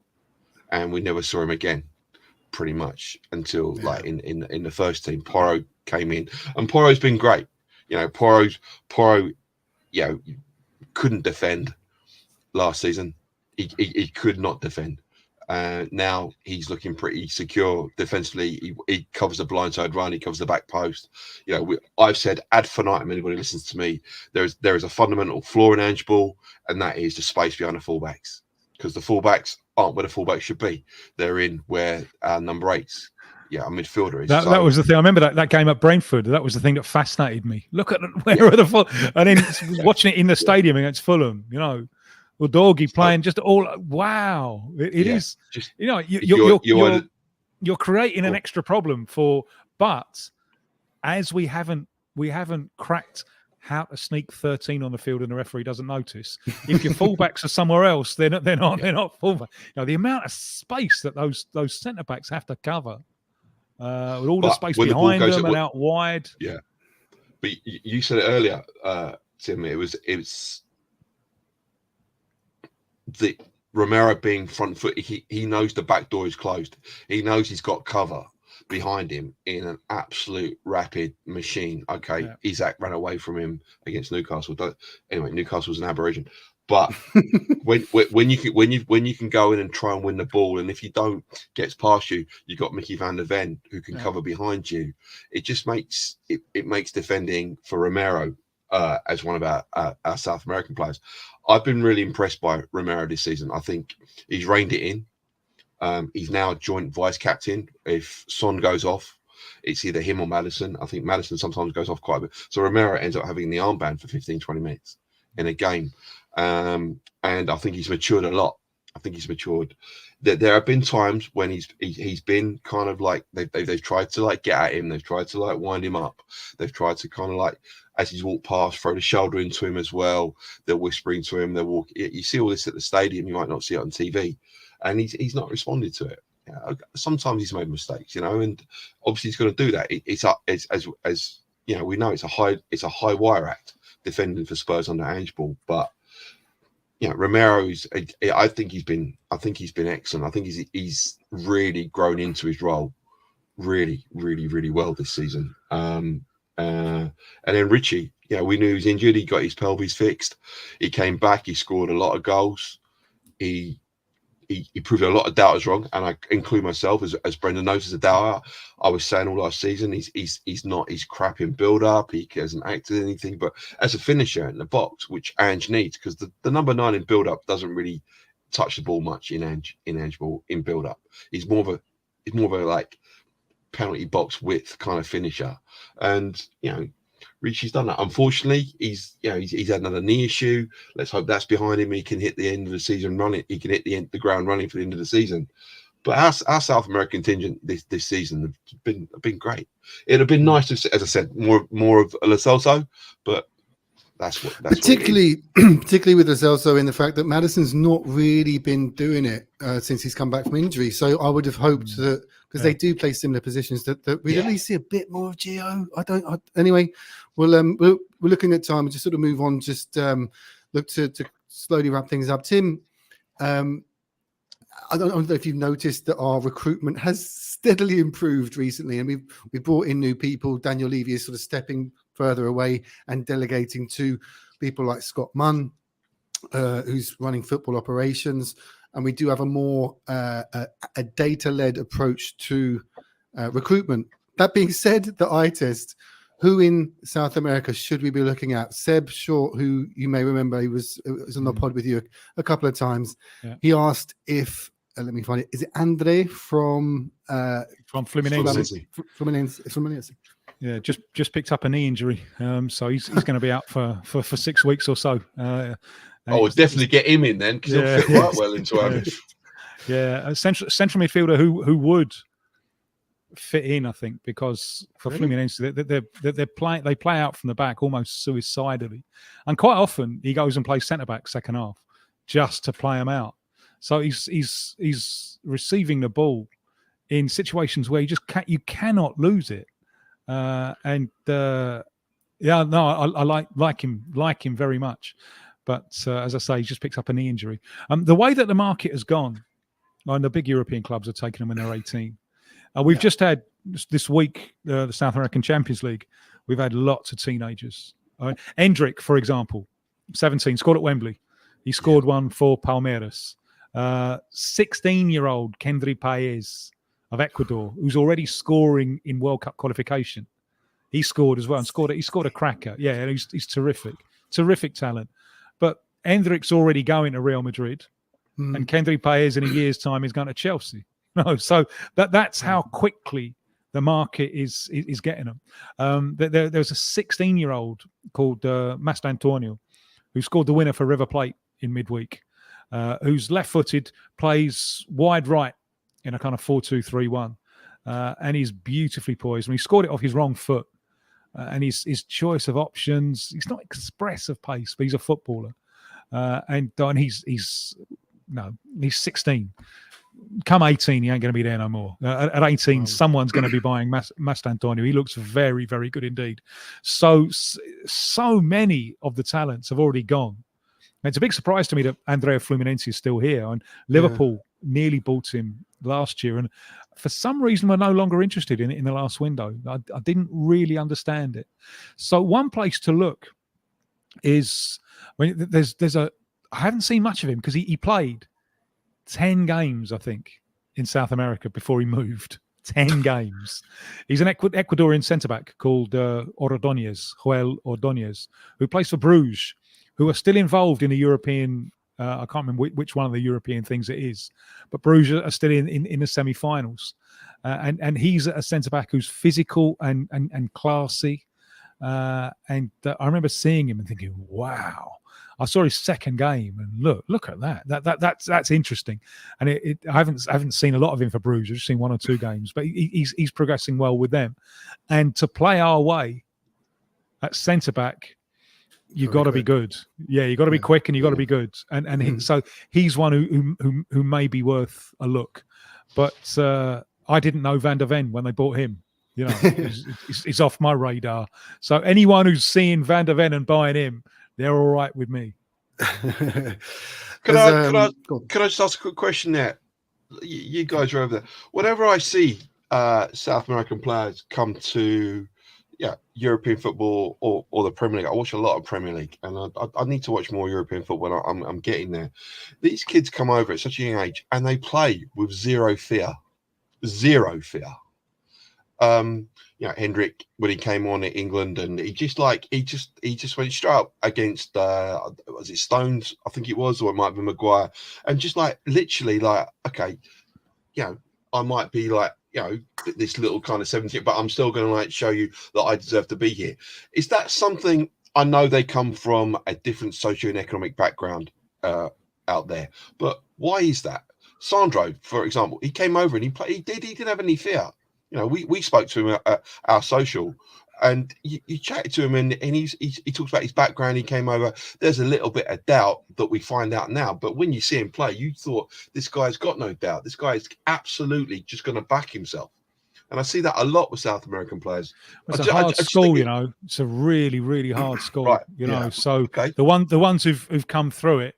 and we never saw him again, pretty much until like in the first team. Porro came in, and Porro's been great. You know, Porro, you know, couldn't defend last season. He could not defend. Now he's looking pretty secure defensively. He covers the blindside run. He covers the back post. You know, I've said ad infinitum. Anybody listens to me, there is a fundamental flaw in Ange Ball, and that is the space behind the fullbacks, because the fullbacks aren't where the fullbacks should be. They're in where number 8's. Yeah, a midfielder is.
That was the thing. I remember that game at Brentford. That was the thing that fascinated me. Look at where are the full, and then watching it in the stadium against Fulham. You know. Well, Doggy playing just all wow! It is just, you know, you're creating an extra problem but as we haven't cracked how to sneak 13 on the field and the referee doesn't notice. If your fullbacks are somewhere else, they're not fullback. You know, the amount of space that those centre backs have to cover with all the space behind them and out wide.
Yeah, but you said it earlier, Tim. It was. The Romero being front foot, he knows the back door is closed. He knows he's got cover behind him in an absolute rapid machine. Okay, Isak ran away from him against Newcastle. Anyway, Newcastle's an aberration. But when you can go in and try and win the ball, and if you don't gets past you, you've got Mickey van der Ven who can cover behind you. It just makes it makes defending for Romero as one of our South American players. I've been really impressed by Romero this season. I think he's reined it in. He's now a joint vice captain. If Son goes off, it's either him or Maddison. I think Maddison sometimes goes off quite a bit. So Romero ends up having the armband for 15, 20 minutes in a game. And I think he's matured a lot. I think he's matured. There have been times when he's been kind of like they've tried to like get at him. They've tried to like wind him up. They've tried to kind of like, as he's walked past, throw the shoulder into him as well. They're whispering to him. They're walking. You see all this at the stadium. You might not see it on TV, and he's not responded to it. Sometimes he's made mistakes, you know, and obviously he's going to do that. It's as you know, we know it's a high wire act defending for Spurs under Ange Ball, but you know, Romero's. I think he's been excellent. I think he's really grown into his role, really, really, really well this season. And then Richie, you know, we knew he was injured. He got his pelvis fixed. He came back. He scored a lot of goals. He proved a lot of doubters wrong, and I include myself as Brendan knows as a doubter. I was saying all last season he's crap in build up. He hasn't acted anything, but as a finisher in the box, which Ange needs, because the number 9 in build up doesn't really touch the ball much in Ange Ball in build up. He's more of a like penalty box width kind of finisher, and you know, Richie's done that. Unfortunately, he's had another knee issue. Let's hope that's behind him. He can hit the end of the season running. He can hit the ground running for the end of the season. But our South American contingent this season have been great. It'd have been nice to, as I said, more of Lo Celso, but that's
particularly with Lo Celso in the fact that Maddison's not really been doing it since he's come back from injury. So I would have hoped that, because they do play similar positions, that we'd at least see a bit more of Gio. Anyway, we're looking at time and just sort of move on. Just look to slowly wrap things up. Tim, I don't know if you've noticed that our recruitment has steadily improved recently, and we've brought in new people. Daniel Levy is sort of stepping further away and delegating to people like Scott Munn, who's running football operations. And we do have a more a data-led approach to recruitment. That being said, the eye test, who in South America should we be looking at? Seb Short, who you may remember, he was on the pod with you a couple of times. Yeah. He asked if, let me find it, is it Andre from
Fluminense?
Fluminense.
Yeah, just picked up a knee injury, so he's going to be out for 6 weeks or so.
We'll definitely get him in then, because he'll fit right well into our midfield.
Yeah, a central midfielder who would fit in, I think, because for Fluminense they play out from the back almost suicidally, and quite often he goes and plays centre back second half just to play them out. So he's receiving the ball in situations where you cannot lose it, and Yeah, no, I like him very much. But as I say, he just picks up a knee injury. The way that the market has gone, and the big European clubs are taking them when they're 18. We've just had this week the South American Champions League. We've had lots of teenagers. Endrick, for example, 17, scored at Wembley. He scored one for Palmeiras. 16-year-old Kendry Paez of Ecuador, who's already scoring in World Cup qualification. He scored as well and he scored a cracker. Yeah, he's terrific talent. But Endrick's already going to Real Madrid, and Kendry Paez in a year's time is going to Chelsea. No, so that's how quickly the market is getting them. There's a 16-year-old called Mast Antonio who scored the winner for River Plate in midweek, who's left-footed, plays wide right in a kind of 4-2-3-1, and he's beautifully poised. When he scored it off his wrong foot, and his choice of options, he's not expressive pace, but he's a footballer, and he's 16. Come 18, he ain't going to be there no more. At 18, someone's going to be buying Mast Antonio. He looks very, very good indeed. So many of the talents have already gone. And it's a big surprise to me that Andrea Fluminense is still here. And Liverpool nearly bought him last year. And for some reason, we're no longer interested in the last window. I didn't really understand it. So one place to look is, I haven't seen much of him because he played 10 games, I think, in South America before he moved. 10 games. He's an Ecuadorian centre-back called Joel Ordóñez, who plays for Bruges, who are still involved in a European, I can't remember which one of the European things it is, but Bruges are still in the semi-finals. And he's a centre-back who's physical and classy. And I remember seeing him and thinking, wow. I saw his second game, and look at that. That's interesting. And I haven't seen a lot of him for Bruges. I've just seen one or two games, but he's progressing well with them. And to play our way at centre back, you got to be good. Yeah, you got to be quick, and you got to be good. And so he's one who may be worth a look. But I didn't know Van der Ven when they bought him. You know, he's off my radar. So anyone who's seeing Van der Ven and buying him, they're all right with me.
Can I just ask a quick question there? You guys are over there. Whenever I see South American players come to European football or the Premier League, I watch a lot of Premier League, and I need to watch more European football. I'm getting there. These kids come over at such a young age, and they play with zero fear. Hendrick, when he came on at England, and he just went straight up against was it Stones, I think it was, or it might be Maguire, and just literally okay, I might be this little kind of 70, but I'm still going to show you that I deserve to be here. Is that something? I know they come from a different socio-economic background out there, but why is that? Sandro, for example, he came over and he played. He didn't have any fear. We spoke to him at our social, and you chatted to him, and he talks about his background. He came over. There's a little bit of doubt that we find out now, but when you see him play, you thought this guy's got no doubt. This guy is absolutely just going to back himself, and I see that a lot with South American players.
It's a hard school, It's a really, really hard school,
right,
So the ones who've come through it,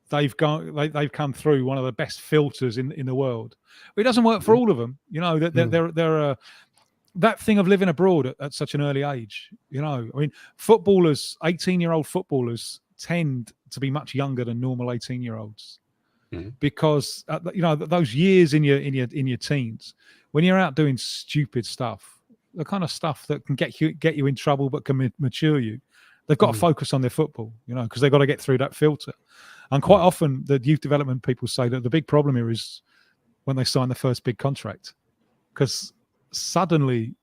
they've come through one of the best filters in the world. But it doesn't work for all of them. They're that thing of living abroad at such an early age. Footballers, 18-year-old footballers, tend to be much younger than normal 18-year-olds because those years in your teens, when you're out doing stupid stuff, the kind of stuff that can get you in trouble but can mature you, they've got to focus on their football. Because they've got to get through that filter. And quite often, the youth development people say that the big problem here is when they sign the first big contract, because suddenly,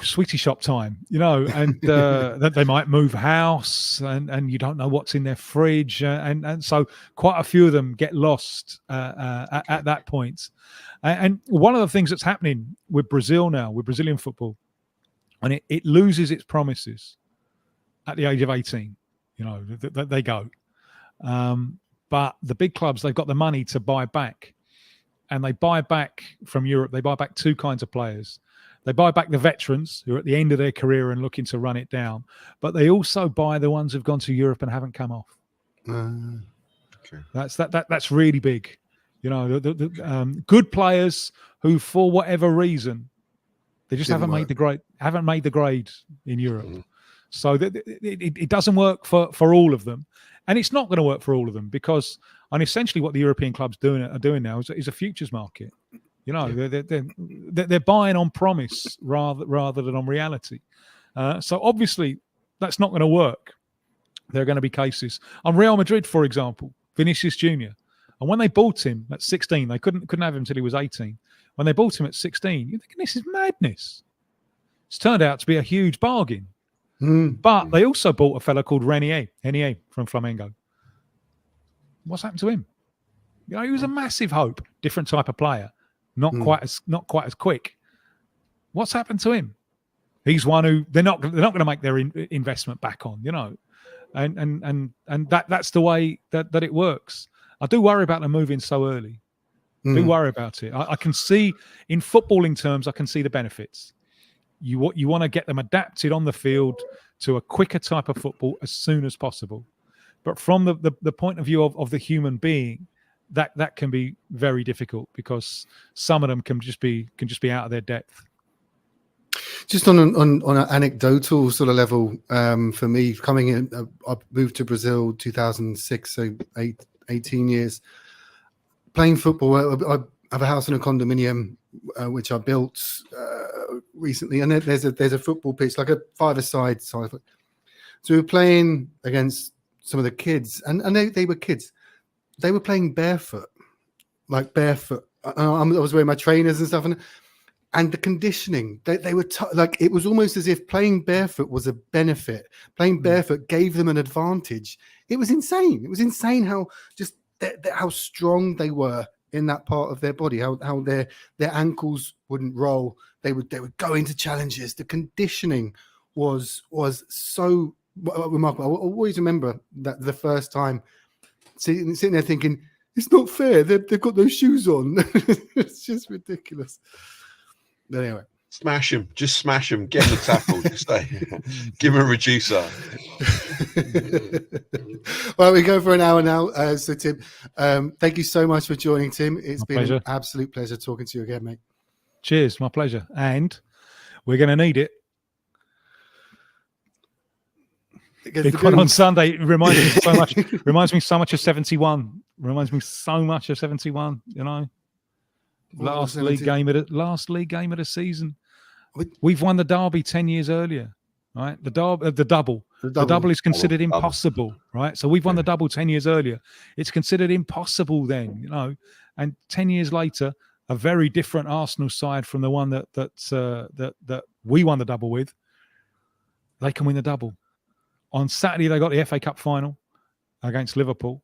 sweetie shop time, and that they might move house, and you don't know what's in their fridge, and so quite a few of them get lost at that point. And one of the things that's happening with Brazil now, with Brazilian football, and it loses its promises at the age of 18. They go. But the big clubs, they've got the money to buy back. And they buy back from Europe. They buy back two kinds of players. They buy back the veterans who are at the end of their career and looking to run it down, but they also buy the ones who've gone to Europe and haven't come off.
Okay.
That's really big. You know, the good players who, for whatever reason, they just haven't made the grade in Europe.
Mm.
So it doesn't work for all of them, and it's not going to work for all of them because, and essentially, what the European clubs are doing now is a futures market. You know, they're buying on promise rather than on reality. So obviously, that's not going to work. There are going to be cases on Real Madrid, for example, Vinicius Junior, and when they bought him at 16, they couldn't have him until he was 18. When they bought him at 16, you're thinking this is madness. It's turned out to be a huge bargain. But they also bought a fella called Renier from Flamengo. What's happened to him? You know, he was a massive hope, different type of player, not quite as quick. What's happened to him? He's one who they're not going to make their investment back on, you know, and that's the way that it works. I do worry about them moving so early. Do worry about it. I can see, in footballing terms, I can see the benefits. You want to get them adapted on the field to a quicker type of football as soon as possible. But from the point of view of the human being, that can be very difficult because some of them can just be out of their depth.
Just on an anecdotal sort of level, for me, coming in, I moved to Brazil 2006, so 18 years. Playing football, I have a house in a condominium, which I built recently, and there's a football pitch, like a five-a-side. So we were playing against some of the kids, and they were kids. They were playing barefoot. I was wearing my trainers and stuff, and the conditioning, they were like, it was almost as if playing barefoot was a benefit. Playing barefoot gave them an advantage. It was insane. It was insane how how strong they were in that part of their body, how their ankles wouldn't roll. They would go into challenges. The conditioning was so remarkable. I always remember that the first time sitting there thinking, it's not fair. They've got those shoes on. It's just ridiculous. But anyway.
Just smash him, get him a tackle, give him a reducer.
Well, we go for an hour now. So Tim, thank you so much for joining, Tim. It's been an absolute pleasure talking to you again, mate.
Cheers, my pleasure. And we're going to need it. Big one on Sunday. It reminds me so much. Reminds me so much of 71. Reminds me so much of 71. You know, last league game of the season. We've won the derby 10 years earlier, right? The double is considered impossible, right? So we've won the double 10 years earlier. It's considered impossible then, you know. And 10 years later, a very different Arsenal side from the one that we won the double with. They can win the double. On Saturday, they got the FA Cup final against Liverpool.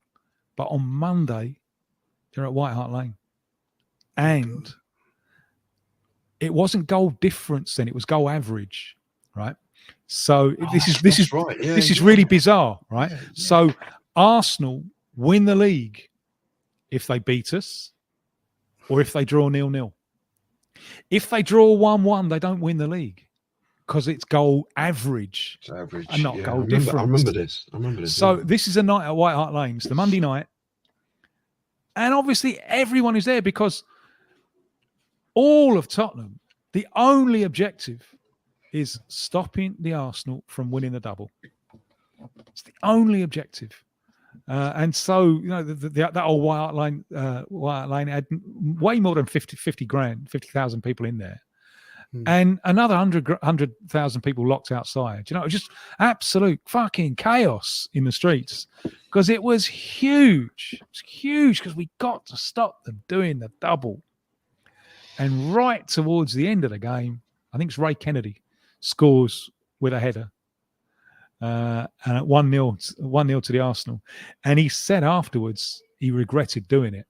But on Monday, they're at White Hart Lane. And it wasn't goal difference then, it was goal average, right? So this is really bizarre, right? Yeah. So Arsenal win the league if they beat us or if they draw 0-0. If they draw 1-1, they don't win the league because it's goal average.
It's average
and not goal
difference.
I
remember this.
So this is a night at White Hart Lane. It's the Monday night. And obviously everyone is there because all of Tottenham, the only objective is stopping the Arsenal from winning the double. It's the only objective. And so, you know, that old White Hart Lane had way more than 50,000 people in there. And another 100,000 people locked outside. You know, it was just absolute fucking chaos in the streets because it was huge. It was huge because we got to stop them doing the double. And right towards the end of the game, I think it's Ray Kennedy scores with a header. And at 1-0 to the Arsenal. And he said afterwards he regretted doing it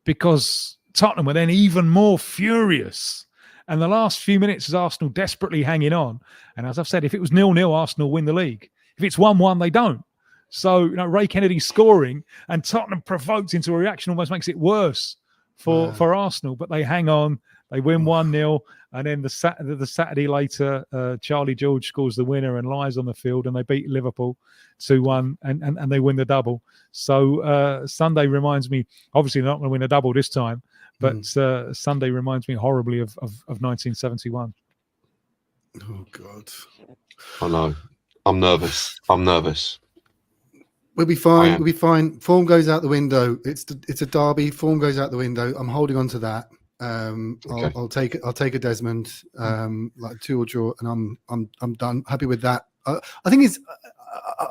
because Tottenham were then even more furious. And the last few minutes is Arsenal desperately hanging on. And as I've said, if it was 0-0, Arsenal win the league. If it's 1-1, they don't. So, you know, Ray Kennedy scoring and Tottenham provoked into a reaction almost makes it worse for Arsenal, but they hang on. They win 1-0, and then the Saturday later, Charlie George scores the winner and lies on the field, and they beat Liverpool 2-1, and they win the double. So Sunday reminds me. Obviously, they're not going to win a double this time, but Sunday reminds me horribly of 1971.
Oh God!
I know. I'm nervous.
We'll be fine. We'll be fine. Form goes out the window. It's a derby. Form goes out the window. I'm holding on to that.
Okay.
I'll take it. I'll take a Desmond, like 2 or draw, and I'm done. Happy with that. I think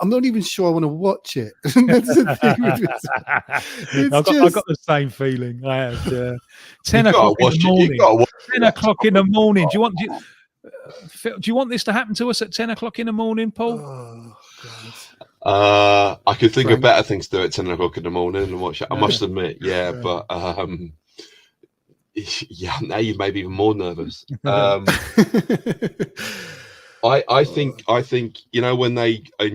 I'm not even sure I want to watch it. That's the thing.
I've got the same feeling. I have. 10 o'clock in the morning. 10 o'clock in the morning. Do you want this to happen to us at 10 o'clock in the morning, Paul?
Oh God.
I could think of better things to do at 10 o'clock in the morning and watch it. I must admit, but now you made me even more nervous. I think when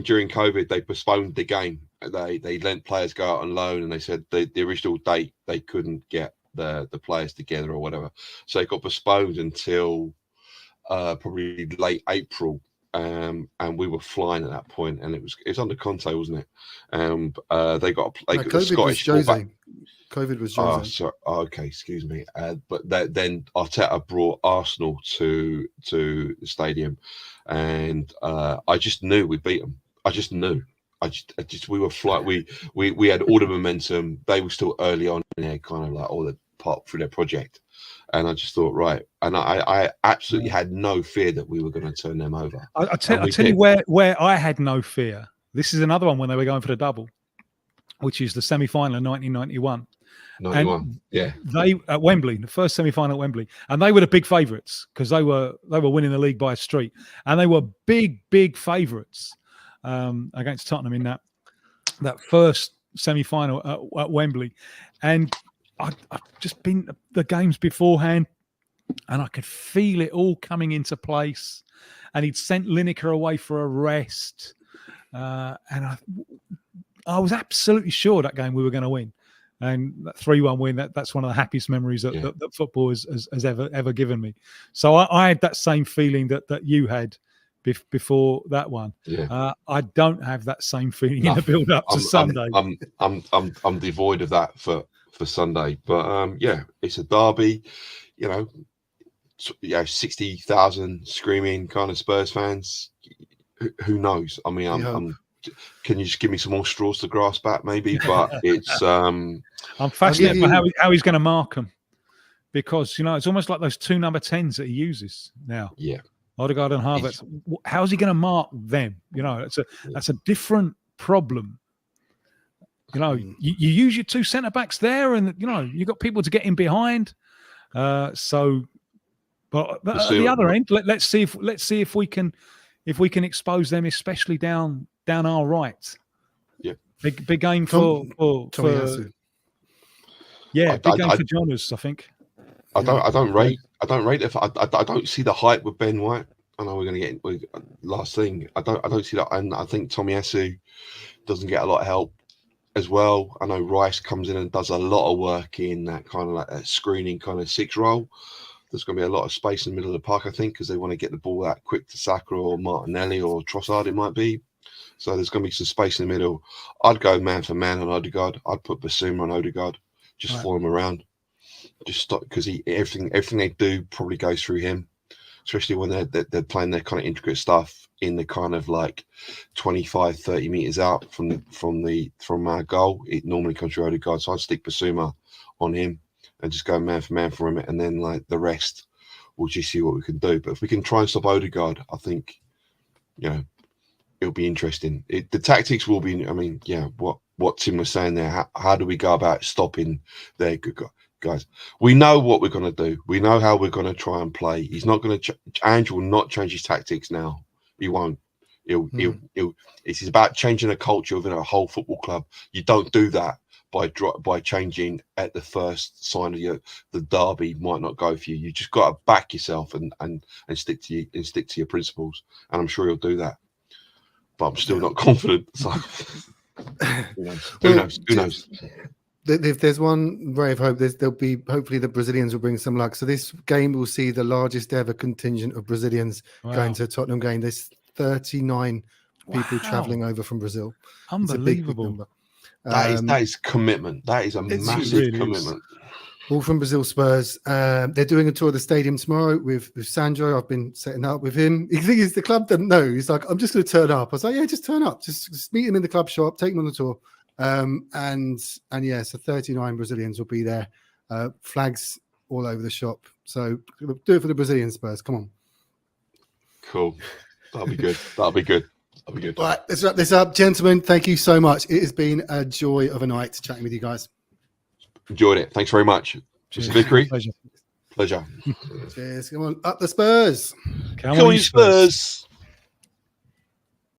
during COVID they postponed the game. They let players go out on loan, and they said the original date they couldn't get the players together or whatever, so it got postponed until probably late April. And we were flying at that point, and it was under Conte, wasn't it? They got the Scottish fullback.
COVID was Jose.
Okay, excuse me. But then Arteta brought Arsenal to the stadium, and I just knew we'd beat them. I just knew. We were flying. We had all the momentum. They were still early on in their kind of like all the part through their project. And I just thought, right. And I absolutely had no fear that we were going to turn them over.
I'll tell you where I had no fear. This is another one when they were going for the double, which is the semi-final in 1991.
91, yeah.
They at Wembley, the first semi-final at Wembley, and they were the big favourites because they were winning the league by a street, and they were big favourites against Tottenham in that first semi-final at Wembley, and I'd just been the games beforehand, and I could feel it all coming into place. And he'd sent Lineker away for a rest, and I was absolutely sure that game we were going to win. And that 3-1 win, that's one of the happiest memories that football has ever given me. So I had that same feeling that you had before that one.
Yeah.
I don't have that same feeling in the build-up to Sunday.
I'm devoid of that for Sunday, but it's a derby, 60,000 screaming kind of Spurs fans. Who knows? I mean, can you just give me some more straws to grasp at, maybe? But it's I'm
fascinated by how he's going to mark them, because it's almost like those 2 number 10s that he uses now.
Yeah,
Odegaard and Havertz. How's he going to mark them? That's a different problem. You use your 2 centre backs there, and you've got people to get in behind. But at the other end, let's see if we can expose them, especially down our right.
Yeah,
big game for
Tomiyasu.
Big game for Jonas, I think.
I don't rate it. I don't see the hype with Ben White. I know we're going to get last thing. I don't see that, and I think Tomiyasu doesn't get a lot of help as well. I know Rice comes in and does a lot of work in that kind of like that screening kind of 6 role. There's going to be a lot of space in the middle of the park, I think, because they want to get the ball out quick to Saka or Martinelli or Trossard, it might be. So there's going to be some space in the middle. I'd go man for man on Odegaard. I'd put Basuma on Odegaard, just follow him around. Just stop, because everything they do probably goes through him, especially when they're playing their kind of intricate stuff in the kind of like 25, 30 meters out from our goal. It normally comes through Odegaard, so I'd stick Basuma on him and just go man for man for him, and then like the rest, we'll just see what we can do. But if we can try and stop Odegaard, I think, it'll be interesting. The tactics will be. I mean, what Tim was saying there. How do we go about stopping their good guys? We know what we're going to do. We know how we're going to try and play. He's not going to. Ange will not change his tactics now. He won't. It's about changing a culture within a whole football club. You don't do that by changing at the first sign of the derby might not go for you. You just got to back yourself and stick to your principles. And I'm sure he'll do that. But I'm still not confident. So who knows?
if there's one ray of hope, there'll be hopefully the Brazilians will bring some luck. So this game will see the largest ever contingent of Brazilians going to a Tottenham game. There's 39 people traveling over from Brazil.
Unbelievable.
It's a big number.
That is commitment. That is a massive
really
commitment.
All from Brazil Spurs. They're doing a tour of the stadium tomorrow with Sandro. I've been setting up with him. The thing is, the club doesn't know. He's like, I'm just going to turn up. I was like, yeah, just turn up. Just meet him in the club shop, take him on the tour. And yeah, so 39 Brazilians will be there. Flags all over the shop. So do it for the Brazilian Spurs. Come on.
Cool. That'll be good. That'll be good. That'll be good.
All right, let's wrap this up. Gentlemen, thank you so much. It has been a joy of a night chatting with you guys.
Enjoyed it. Thanks very much. Mr. Vickery.
Pleasure.
Pleasure.
Cheers. Come on, up the Spurs.
Come on, you Spurs.